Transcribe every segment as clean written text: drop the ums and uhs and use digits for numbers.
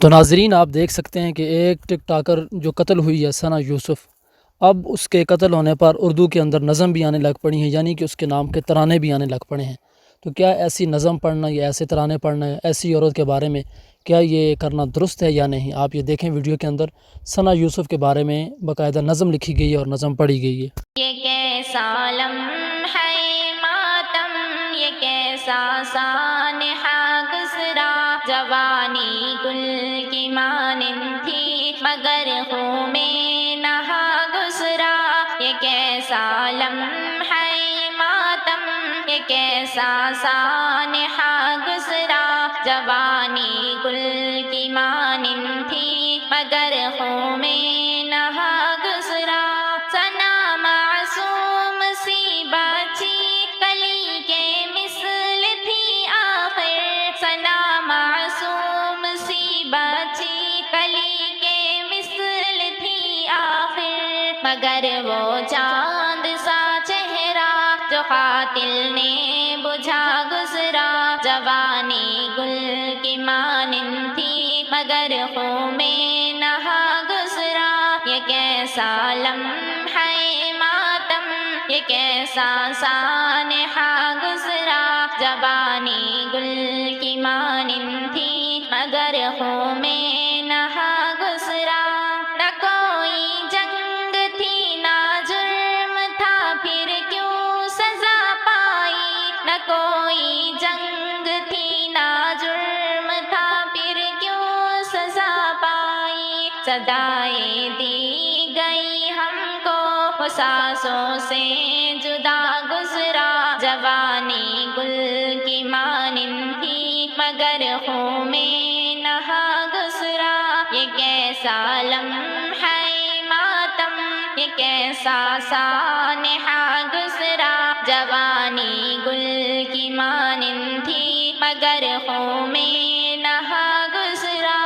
تو ناظرین آپ دیکھ سکتے ہیں کہ ایک ٹک ٹاکر جو قتل ہوئی ہے ثنا یوسف، اب اس کے قتل ہونے پر اردو کے اندر نظم بھی آنے لگ پڑی ہیں، یعنی کہ اس کے نام کے ترانے بھی آنے لگ پڑے ہیں۔ تو کیا ایسی نظم پڑھنا یا ایسے ترانے پڑھنا ہے ایسی عورت کے بارے میں، کیا یہ کرنا درست ہے یا نہیں؟ آپ یہ دیکھیں ویڈیو کے اندر ثنا یوسف کے بارے میں باقاعدہ نظم لکھی گئی ہے اور نظم پڑھی گئی ہے۔ یہ کیسا لمحہ ماتم، یہ کیسا سانحہ گزرا، جوانی گل کی مانند تھی مگر خوں میں نہا گزرا۔ یہ کیسا لمحہ ماتم، یہ کیسا سانحہ گزرا، جوانی گل کی مانند تھی مگر خوں میں نہا گزرا۔ ثنا معصوم سی بچی کلی کے مثل تھی آخر، ثنا معصوم سی بچی کلی کے مثل تھی آخر، مگر وہ چاند سا چہرہ جو قاتل نے بجھا گزرا، جوانی گل کی مانند تھی مگر خوں میں نہا گزرا۔ یہ کیسا لمحہ ماتم، یہ کیسا سانحہ گزرا، جوانی گل کی مانند تھی مگر خوں میں نہا گزرا۔ نہ کوئی جنگ تھی نہ جرم تھا پھر کیوں سزا پائی، نہ کوئی جنگ تھی نہ جرم تھا پھر کیوں سزا پائی، صدائیں دی گئی ہم کو وہ سانسوں سے جدا گزرا، جوانی گل کی مانند تھی مگر خوں میں نہا گزرا۔ یہ کیسا لمحہ ماتم، یہ کیسا سانحہ گزرا، جوانی گل کی مانند تھی مگر خوں میں نہا گزرا۔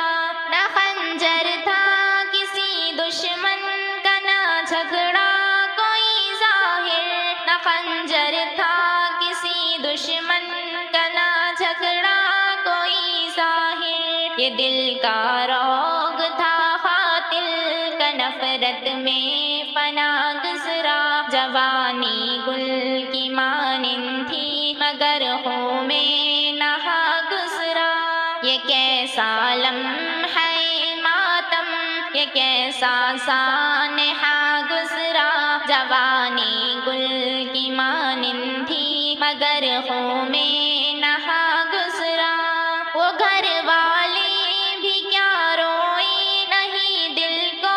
نہ خنجر تھا کسی دشمن کا نہ جھگڑا کوئی ظاہر، نہ خنجر تھا کسی دشمن کا نہ جھگڑا کوئی ظاہر، یہ دل کا روگ تھا قاتل کا نفرت میں فنا گزرا، جوانی گل کی مانند تھی مگر خوں میں نہا گزرا۔ یہ کیسا لمحہ ماتم، یہ کیسا سانحہ گزرا، جوانی گل کی مانند تھی مگر خوں میں نہا گزرا۔ وہ گھر والے بھی کیا روئے نہیں دل کو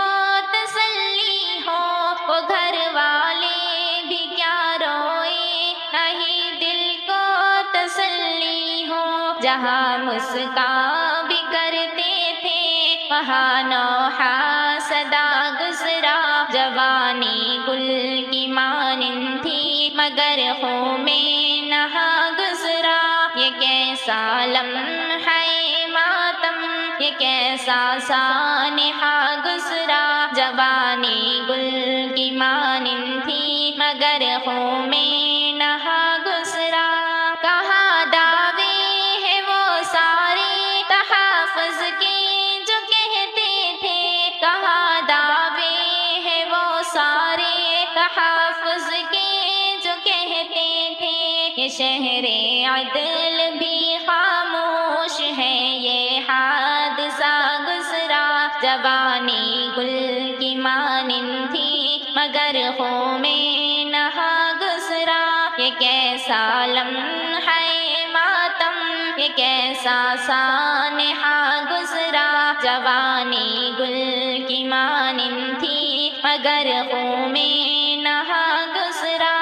تسلی ہو، وہ گھر والے بھی کیا روئے نہیں دل کو تسلی ہو، جہاں مسکان بھی کرتے تھے وہاں نوحہ صدا گزرا، جوانی گل کی مانند تھی مگر خوں میں نہا گزرا۔ یہ کیسا لمحہ ماتم، یہ کیسا سانحہ گزرا، جوانی گل کی مانند تھی مگر خوں میں نہا گزرا۔ کہاں دعوے ہیں وہ سارے تحفظ کے جو کہتے تھے، کہاں دعوے ہیں وہ سارے تحفظ کے جو کہتے تھے، یہ شہر عدل بھی خاموش ہے یہ حادثہ گزرا، جوانی گل کی مانند تھی مگر خوں میں نہا گزرا۔ یہ کیسا لمحہ ماتم، یہ کیسا سانحہ گزرا، جوانی گل کی مانند تھی مگر خوں میں نہا گزرا۔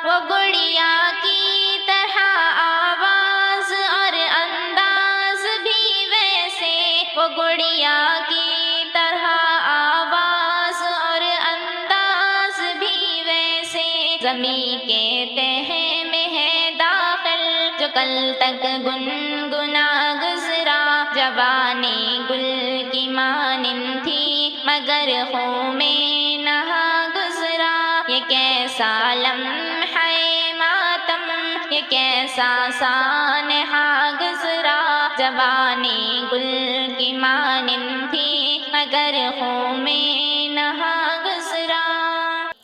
وہ گڑیا کی طرح آواز اور انداز بھی ویسے، وہ گڑیا کی طرح آواز اور انداز بھی ویسے، زمین کے تہہ میں ہے داخل جو کل تک گنگنا گزرا، جوانی گل کی مانند تھی مگر خوں میں نہا گزرا۔ یہ کیسا لمحہ ماتم، یہ کیسا سانحہ گزرا، جوانی جوانی گل کی مانند تھی مگر خون میں نہا گزرا۔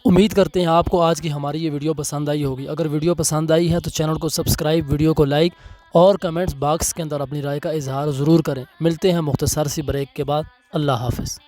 امید کرتے ہیں آپ کو آج کی ہماری یہ ویڈیو پسند آئی ہوگی۔ اگر ویڈیو پسند آئی ہے تو چینل کو سبسکرائب، ویڈیو کو لائک اور کمنٹس باکس کے اندر اپنی رائے کا اظہار ضرور کریں۔ ملتے ہیں مختصر سی بریک کے بعد۔ اللہ حافظ۔